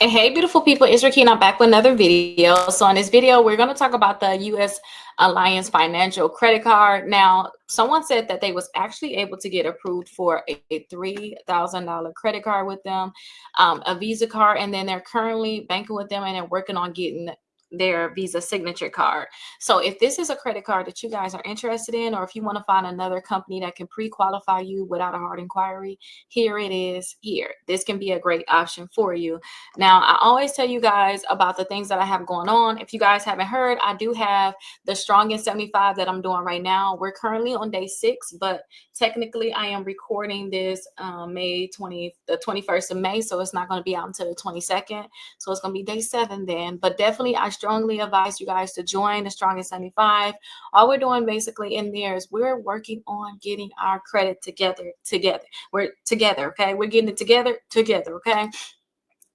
Hey, beautiful people, it's Rickita. I'm back with another video. So in this video, we're going to talk about the U.S. Alliance Financial Credit Card. Now, someone said that they was actually able to get approved for a $3,000 credit card with them, a Visa card, and then they're currently banking with them and they're working on getting their Visa signature card. So if this is a credit card that you guys are interested in, or if you want to find another company that can pre-qualify you without a hard inquiry, here it is. Here, this can be a great option for you. Now, I always tell you guys about the things that I have going on. If you guys haven't heard, I do have the Strongest 75 that I'm doing right now. We're currently on day 6, but technically I am recording this the 21st of May, so it's not going to be out until the 22nd. So it's going to be day 7 then. But definitely, I strongly advise you guys to join the Strongest 75. All we're doing basically in there is we're working on getting our credit together. We're together, okay? We're getting it together, okay?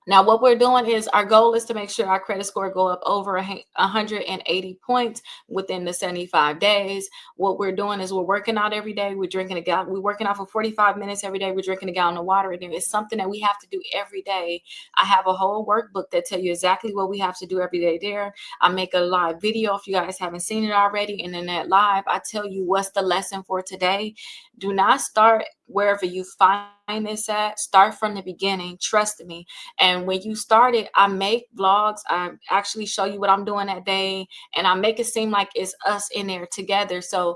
Now, what we're doing is our goal is to make sure our credit score go up over 180 points within the 75 days. What we're doing is we're working out every day. We're drinking a gallon. We're working out for 45 minutes every day. We're drinking a gallon of water. And it's something that we have to do every day. I have a whole workbook that tell you exactly what we have to do every day there. I make a live video if you guys haven't seen it already. And in that live, I tell you what's the lesson for today. Do not start wherever you find this at. Start from the beginning. Trust me. And when you start it, I make vlogs. I actually show you what I'm doing that day, and I make it seem like it's us in there together. So,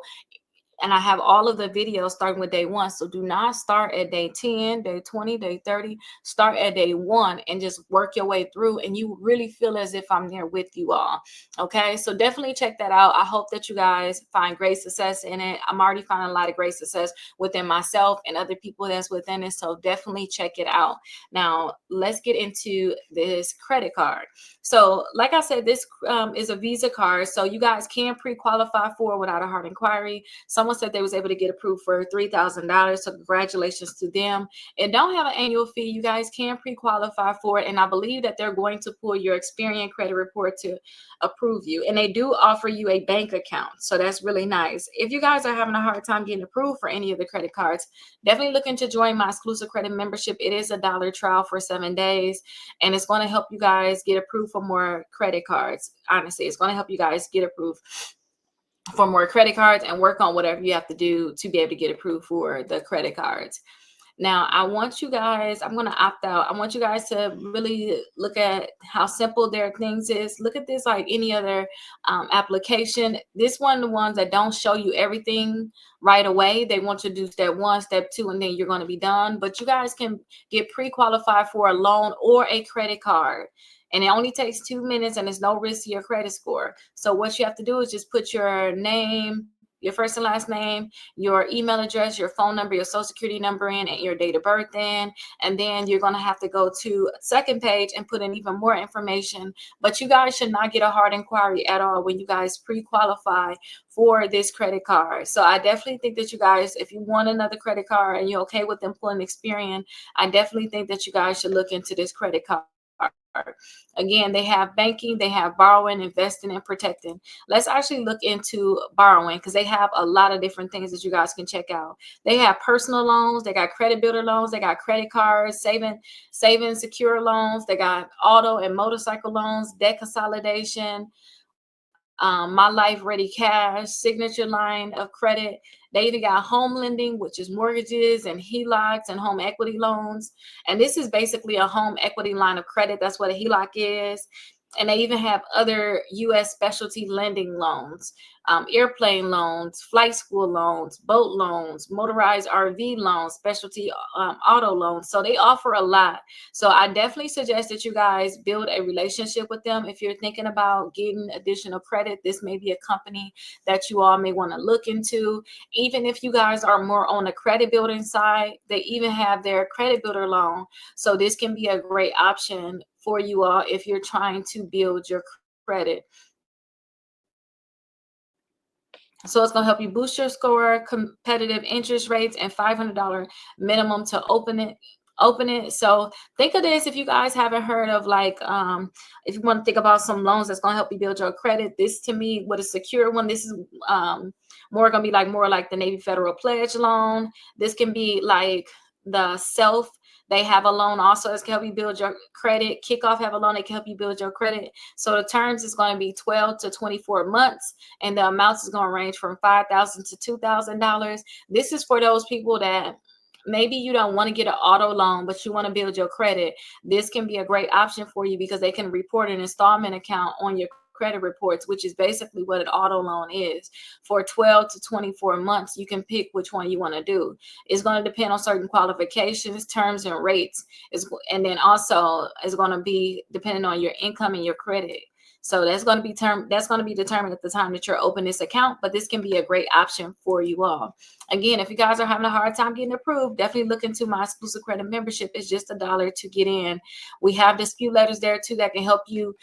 and I have all of the videos starting with day 1. So do not start at day 10, day 20, day 30. Start at day 1 and just work your way through. And you really feel as if I'm there with you all. Okay. So definitely check that out. I hope that you guys find great success in it. I'm already finding a lot of great success within myself and other people that's within it. So definitely check it out. Now, let's get into this credit card. So like I said, this is a Visa card. So you guys can pre-qualify for without a hard inquiry. Someone said they was able to get approved for $3,000. So congratulations to them. And don't have an annual fee. You guys can pre-qualify for it. And I believe that they're going to pull your Experian credit report to approve you. And they do offer you a bank account. So that's really nice. If you guys are having a hard time getting approved for any of the credit cards, definitely looking to join my exclusive credit membership. It is a $1 trial for 7 days. And it's going to help you guys get approved for more credit cards. Honestly, it's going to help you guys get approved for more credit cards and work on whatever you have to do to be able to get approved for the credit cards. Now, I want you guys, I'm going to opt out. I want you guys to really look at how simple their things is. Look at this like any other application. This one, the ones that don't show you everything right away. They want you to do step 1, step 2, and then you're going to be done. But you guys can get pre-qualified for a loan or a credit card. And it only takes 2 minutes and there's no risk to your credit score. So what you have to do is just put your name, your first and last name, your email address, your phone number, your social security number in, and your date of birth in. And then you're going to have to go to a second page and put in even more information. But you guys should not get a hard inquiry at all when you guys pre-qualify for this credit card. So I definitely think that you guys, if you want another credit card and you're okay with them pulling Experian, I definitely think that you guys should look into this credit card. Again, they have banking, they have borrowing, investing, and protecting. Let's actually look into borrowing because they have a lot of different things that you guys can check out. They have personal loans, they got credit builder loans, they got credit cards, saving secure loans, they got auto and motorcycle loans, debt consolidation, My Life Ready Cash, signature line of credit. They even got home lending, which is mortgages and HELOCs and home equity loans. And this is basically a home equity line of credit. That's what a HELOC is. And they even have other U.S. specialty lending loans, airplane loans, flight school loans, boat loans, motorized RV loans, specialty auto loans. So they offer a lot. So I definitely suggest that you guys build a relationship with them. If you're thinking about getting additional credit, this may be a company that you all may want to look into. Even if you guys are more on the credit building side, they even have their credit builder loan. So this can be a great option for you all if you're trying to build your credit. So it's going to help you boost your score, competitive interest rates, and $500 minimum to open it. So think of this, if you guys haven't heard of if you want to think about some loans that's going to help you build your credit, this to me, what a secure one, this is more going to be more like the Navy Federal Pledge loan. This can be like the They have a loan also that can help you build your credit. Kickoff have a loan that can help you build your credit. So the terms is going to be 12 to 24 months, and the amounts is going to range from $5,000 to $2,000. This is for those people that maybe you don't want to get an auto loan, but you want to build your credit. This can be a great option for you because they can report an installment account on your credit reports, which is basically what an auto loan is. For 12 to 24 months, you can pick which one you want to do. It's going to depend on certain qualifications, terms, and rates. And then also it's going to be depending on your income and your credit. So that's going to be determined at the time that you're opening this account, but this can be a great option for you all. Again, if you guys are having a hard time getting approved, definitely look into my exclusive credit membership. It's just $1 to get in. We have dispute letters there too that can help you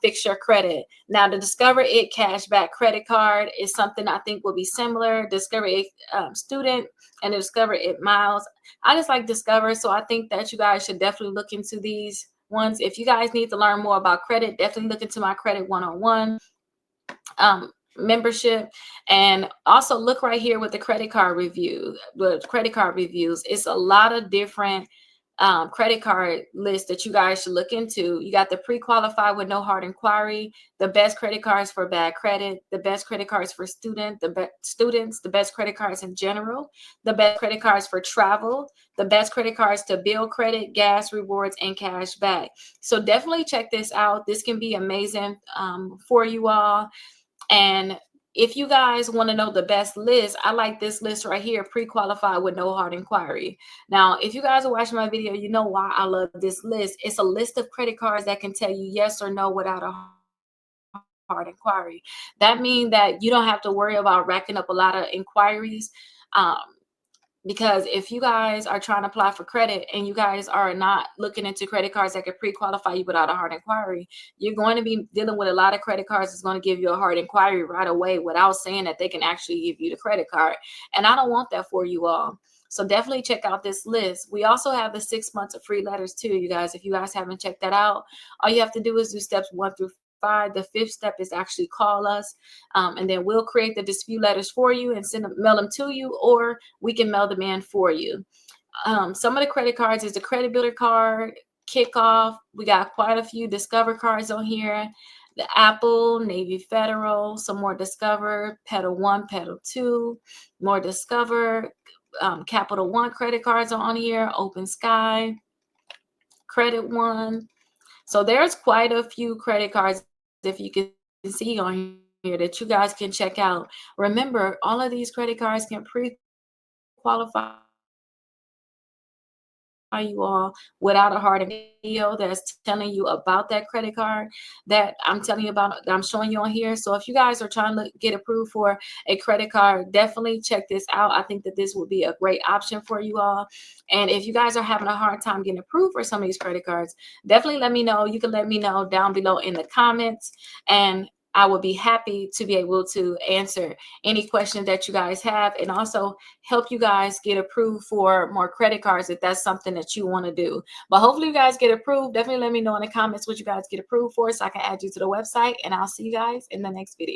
fix your credit. Now, the Discover It Cashback credit card is something I think will be similar. Discover It Student and the Discover It Miles. I just like Discover, so I think that you guys should definitely look into these ones. If you guys need to learn more about credit, definitely look into my Credit 101 membership. And also look right here with the credit card review, the credit card reviews. It's a lot of different credit card list that you guys should look into. You got the pre-qualified with no hard inquiry, the best credit cards for bad credit, the best credit cards for students, the best credit cards in general, the best credit cards for travel, the best credit cards to build credit, gas, rewards, and cash back. So definitely check this out. This can be amazing for you all. And if you guys want to know the best list, I like this list right here, pre-qualified with no hard inquiry. Now, if you guys are watching my video, you know why I love this list. It's a list of credit cards that can tell you yes or no without a hard inquiry. That means that you don't have to worry about racking up a lot of inquiries. Because if you guys are trying to apply for credit and you guys are not looking into credit cards that can pre-qualify you without a hard inquiry, you're going to be dealing with a lot of credit cards that's going to give you a hard inquiry right away without saying that they can actually give you the credit card. And I don't want that for you all. So definitely check out this list. We also have the 6 months of free letters too, you guys. If you guys haven't checked that out, all you have to do is do steps 1 through 5. The 5th step is actually call us, and then we'll create the dispute letters for you and mail them to you, or we can mail them in for you. Some of the credit cards is the Credit Builder card, Kickoff. We got quite a few Discover cards on here. The Apple, Navy Federal, some more Discover, Pedal 1, Pedal 2, more Discover, Capital One credit cards are on here, Open Sky, Credit One. So there's quite a few credit cards, if you can see on here, that you guys can check out. Remember, all of these credit cards can pre-qualify you all without a hard video that's telling you about that credit card that I'm telling you about, that I'm showing you on here. So if you guys are trying to get approved for a credit card, definitely check this out. I think that this will be a great option for you all. And if you guys are having a hard time getting approved for some of these credit cards, definitely let me know. You can let me know down below in the comments, and I will be happy to be able to answer any questions that you guys have, and also help you guys get approved for more credit cards if that's something that you want to do. But hopefully you guys get approved. Definitely let me know in the comments what you guys get approved for so I can add you to the website, and I'll see you guys in the next video.